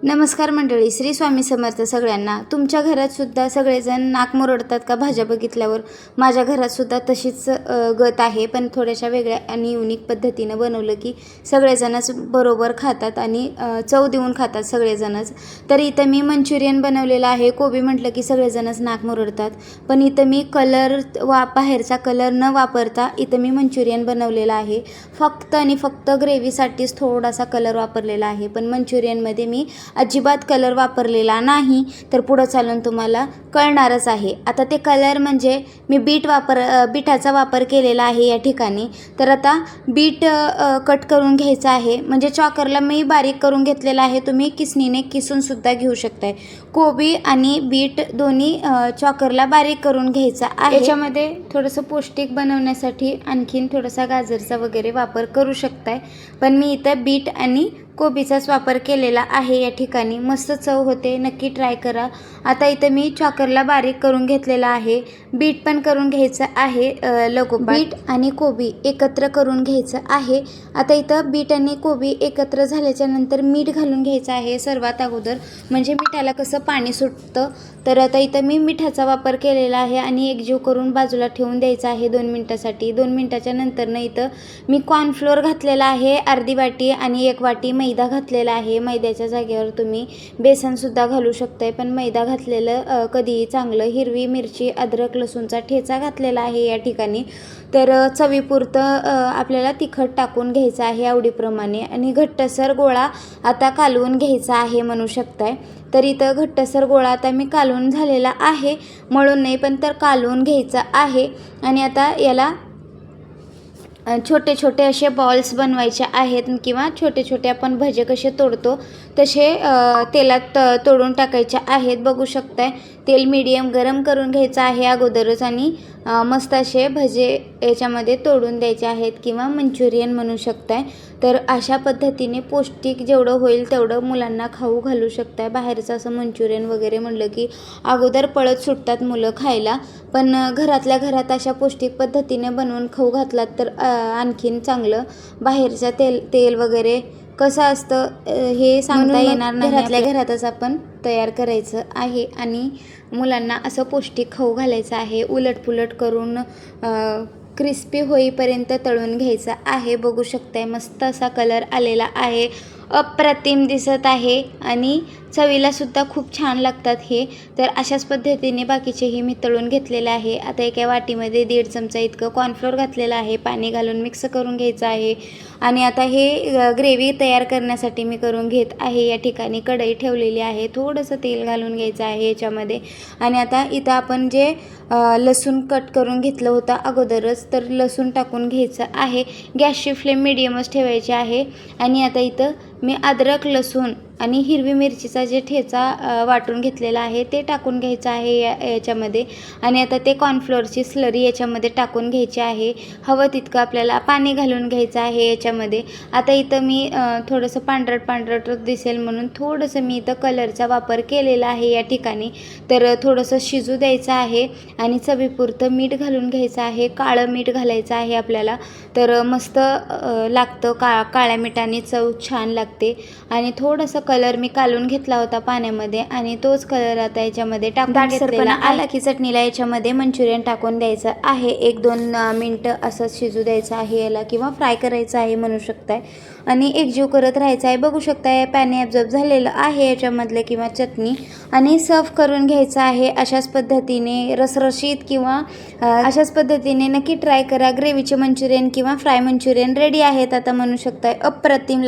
नमस्कार मंडळी, श्री स्वामी समर्थ सगळ्यांना. तुमच्या घरात सुद्धा सगळेजण नाक मुरडतात का भाज्या बघितल्यावर? माझ्या घरात सुद्धा तशीच गत आहे, पण थोड्याशा वेगळ्या आणि युनिक पद्धतीनं बनवलं की सगळेजणच बरोबर खातात आणि चव देऊन खातात सगळेजणच. तर इथं मी मंचुरियन बनवलेलं आहे. कोबी म्हटलं की सगळेजणच नाक मुरडतात, पण इथं मी बाहेरचा कलर न वापरता इथं मी मंचुरियन बनवलेलं आहे. फक्त आणि फक्त ग्रेव्हीसाठीच थोडासा कलर वापरलेला आहे, पण मंचुरियनमध्ये मी अजिबात कलर वापरलेला नाही. तर पुढं चालून तुम्हाला कळणारच आहे. आता ते कलर म्हणजे मी बीटाचा वापर केलेला आहे या ठिकाणी. तर आता बीट कट करून घ्यायचं आहे, म्हणजे चॉकरला मी बारीक करून घेतलेला आहे. तुम्ही किसणीने किसूनसुद्धा घेऊ शकताय. कोबी आणि बीट दोन्ही चॉकरला बारीक करून घ्यायचा आहे. याच्यामध्ये थोडंसं पौष्टिक बनवण्यासाठी आणखीन थोडासा गाजरचा वगैरे वापर करू शकताय, पण मी इथं बीट आणि कोबीचाच वापर केलेला आहे या ठिकाणी. मस्त चव होते, नक्की ट्राय करा. आता इथं मी चॉकरला बारीक करून घेतलेला आहे. बीट पण करून घ्यायचं आहे लगोपाठ. बीट आणि कोबी एकत्र करून घ्यायचं आहे. आता इथं बीट आणि कोबी एकत्र झाल्याच्या नंतर मीठ घालून घ्यायचं आहे सर्वात अगोदर, म्हणजे मिठाला कसं पाणी सुटतं. तर आता इथं मी मिठाचा वापर केलेला आहे आणि एकजीव करून बाजूला ठेवून द्यायचा आहे 2 मिनटासाठी. 2 मिनटाच्या नंतरनं इथं मी कॉर्नफ्लोअर घातलेला आहे अर्धी वाटी आणि 1 वाटी मैदा घातलेला आहे. मैद्याच्या जागेवर तुम्ही बेसनसुद्धा घालू शकताय, पण मैदा घातलेलं कधीही चांगलं. हिरवी मिरची, अद्रक, लसूणचा ठेचा घातलेला आहे या ठिकाणी. तर चवीपुरतं आपल्याला तिखट टाकून घ्यायचं आहे आवडीप्रमाणे आणि घट्टसर गोळा आता कालवून घ्यायचा आहे म्हणू शकताय. तर इथं घट्टसर गोळा आता मी कालवून झालेला आहे, मळून नाही पण तर कालवून घ्यायचा आहे. आणि आता याला छोटे छोटे असे बॉल्स बनवायचे आहेत, किंवा छोटे छोटे आपण भजे कसे तोडतो तसे तेलात तोडून टाकायचे आहेत. बघू शकताय तेल मीडियम गरम करून घ्यायचं आहे अगोदरच आणि मस्त असे भजे याच्यामध्ये तोडून द्यायचे आहेत, किंवा मंचुरियन म्हणू शकताय. तर अशा पद्धतीने पौष्टिक जेवढं होईल तेवढं मुलांना खाऊ घालू शकताय. बाहेरचं असं मंचुरियन वगैरे म्हणलं की अगोदर पळत सुटतात मुलं खायला, पण घरातल्या घरात अशा पौष्टिक पद्धतीने बनवून खाऊ घातलात तर आणखीन चांगलं. बाहेरचं तेल वगैरे कसं असतं हे सांगता येणार नाही. घरातल्या घरातच आपण तयार करायचं आहे आणि मुलांना असं पौष्टिक खाऊ घालायचं आहे. उलटपुलट करून क्रिस्पी होईपर्यंत तळून घ्यायचं आहे. बघू शकताय मस्त असा कलर आलेला आहे, अप्रतिम दिसत आहे आणि चवीलासुद्धा खूप छान लागतात हे. तर अशाच पद्धतीने बाकीचेही मी तळून घेतलेले आहे. आता एका वाटीमध्ये 1.5 चमचा इतकं कॉर्नफ्लोअर घातलेलं आहे. पाणी घालून मिक्स करून घ्यायचं आहे. आणि आता हे ग्रेव्ही तयार करण्यासाठी मी करून घेत आहे. या ठिकाणी कढई ठेवलेली आहे, थोडंसं तेल घालून घ्यायचं आहे याच्यामध्ये. आणि आता इथं आपण जे लसूण कट करून घेतलं होतं अगोदरच, तर लसूण टाकून घ्यायचं आहे. गॅसची फ्लेम मिडियमच ठेवायची आहे. आणि आता इथं मी अद्रक, लसूण आणि हिरवी मिरचीचा जे ठेचा वाटून घेतलेला आहे ते टाकून घ्यायचं आहे याच्यामध्ये. आणि आता ते कॉर्नफ्लोअरची स्लरी याच्यामध्ये टाकून घ्यायची आहे. हवं तितकं आपल्याला पाणी घालून घ्यायचं आहे याच्यामध्ये. आता इथं मी थोडंसं पांढरट दिसेल म्हणून थोडंसं मी इथं कलरचा वापर केलेला आहे या ठिकाणी. तर थोडंसं शिजू द्यायचं आहे आणि चवीपुरतं मीठ घालून घ्यायचं आहे. काळं मीठ घालायचं आहे आपल्याला, तर मस्त लागतं. काळ्या मिठाने चव छान लागते. आणि थोडंसं कलर मी कालून घेतला होता पाण्यामध्ये आणि तोच कलर आता याच्यामध्ये टाकून घेतलेला आला की चटणीला याच्यामध्ये मंचुरियन टाकून द्यायचं आहे. 1-2 मिनटं असं शिजू द्यायचं आहे याला, किंवा फ्राय करायचं आहे म्हणू शकताय. आणि एकजीव करत राहायचं आहे. बघू शकताय पाणी ॲब्झॉर्ब झालेलं आहे याच्यामधलं, किंवा चटणी. आणि सर्व करून घ्यायचं आहे अशाच पद्धतीने रसरशीत, किंवा अशाच पद्धतीने नक्की ट्राय करा. ग्रेव्हीचे मंचुरियन किंवा फ्राय मंचुरियन रेडी आहेत आता म्हणू शकताय. अप्रतिम